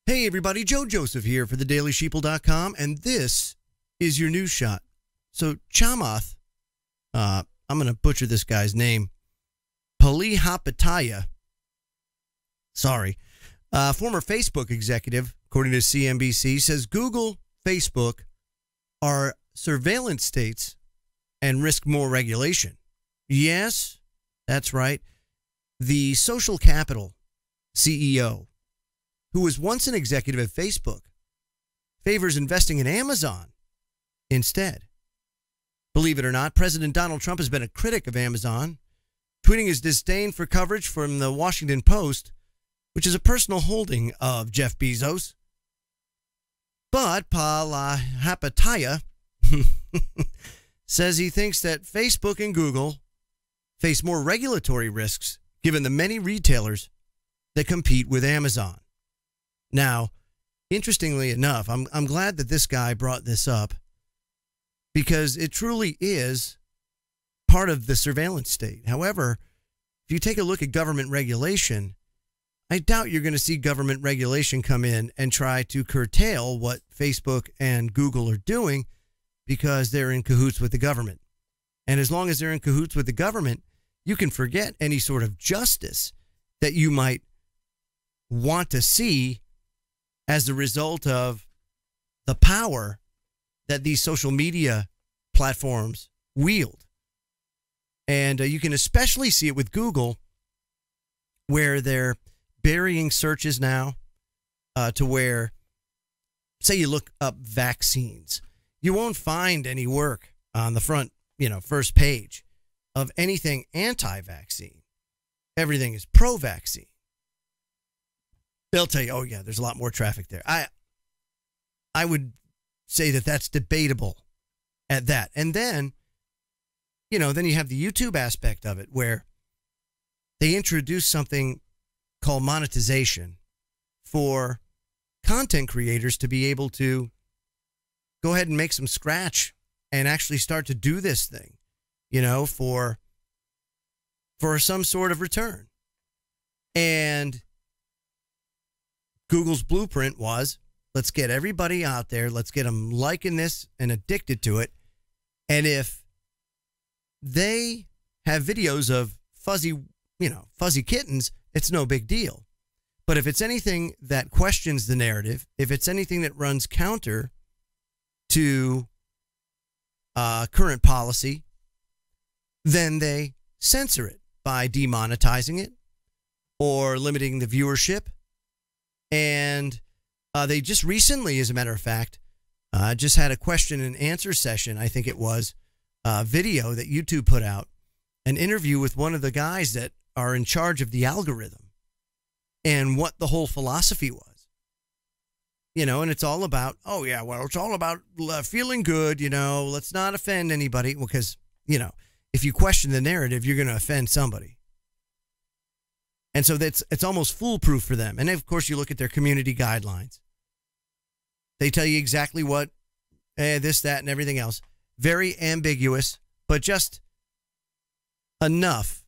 Hey everybody, Joe Joseph here for thedailysheeple.com, and this is your news shot. So Chamath, I'm going to butcher this guy's name, Palihapitiya, former Facebook executive, according to CNBC, says Google, Facebook are surveillance states and risk more regulation. Yes, that's right. The social capital CEO, who was once an executive at Facebook, favors investing in Amazon instead. Believe it or not, President Donald Trump has been a critic of Amazon, tweeting his disdain for coverage from the Washington Post, which is a personal holding of Jeff Bezos. But Palihapitiya says he thinks that Facebook and Google face more regulatory risks given the many retailers that compete with Amazon. Now, interestingly enough, I'm glad that this guy brought this up because it truly is part of the surveillance state. However, if you take a look at government regulation, I doubt you're going to see government regulation come in and try to curtail what Facebook and Google are doing because they're in cahoots with the government. And as long as they're in cahoots with the government, you can forget any sort of justice that you might want to see as a result of the power that these social media platforms wield. And you can especially see it with Google, where they're burying searches now to where, say you look up vaccines, you won't find any work on the front, first page of anything anti-vaccine. Everything is pro-vaccine. They'll tell you, oh yeah, there's a lot more traffic there. I would say that that's debatable at that. And then, then you have the YouTube aspect of it where they introduce something called monetization for content creators to be able to go ahead and make some scratch and actually start to do this thing, for some sort of return. And Google's blueprint was, let's get everybody out there. Let's get them liking this and addicted to it. And if they have videos of fuzzy kittens, it's no big deal. But if it's anything that questions the narrative, if it's anything that runs counter to current policy, then they censor it by demonetizing it or limiting the viewership. And they just recently, as a matter of fact, just had a question and answer session. I think it was a video that YouTube put out, an interview with one of the guys that are in charge of the algorithm and what the whole philosophy was. And it's all about, it's all about feeling good, let's not offend anybody. Well, because, if you question the narrative, you're going to offend somebody. And so it's almost foolproof for them. And of course, you look at their community guidelines. They tell you exactly what, this, that, and everything else. Very ambiguous, but just enough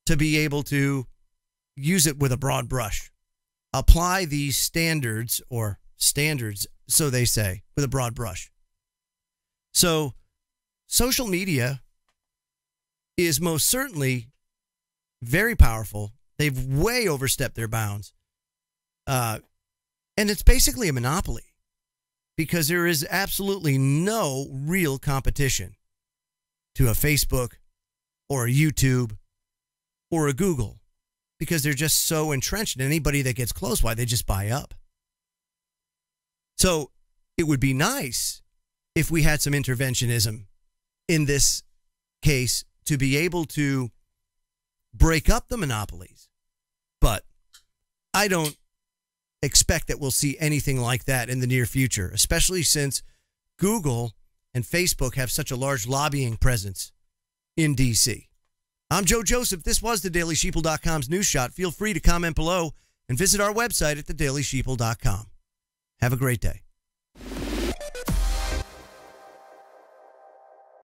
to be able to use it with a broad brush. Apply these standards, so they say, with a broad brush. So social media is most certainly very powerful. They've way overstepped their bounds. And it's basically a monopoly because there is absolutely no real competition to a Facebook or a YouTube or a Google because they're just so entrenched. And anybody that gets close, they just buy up. So it would be nice if we had some interventionism in this case to be able to break up the monopolies. But I don't expect that we'll see anything like that in the near future, especially since Google and Facebook have such a large lobbying presence in D.C. I'm Joe Joseph. This was thedailysheeple.com's News Shot. Feel free to comment below and visit our website at thedailysheeple.com. Have a great day.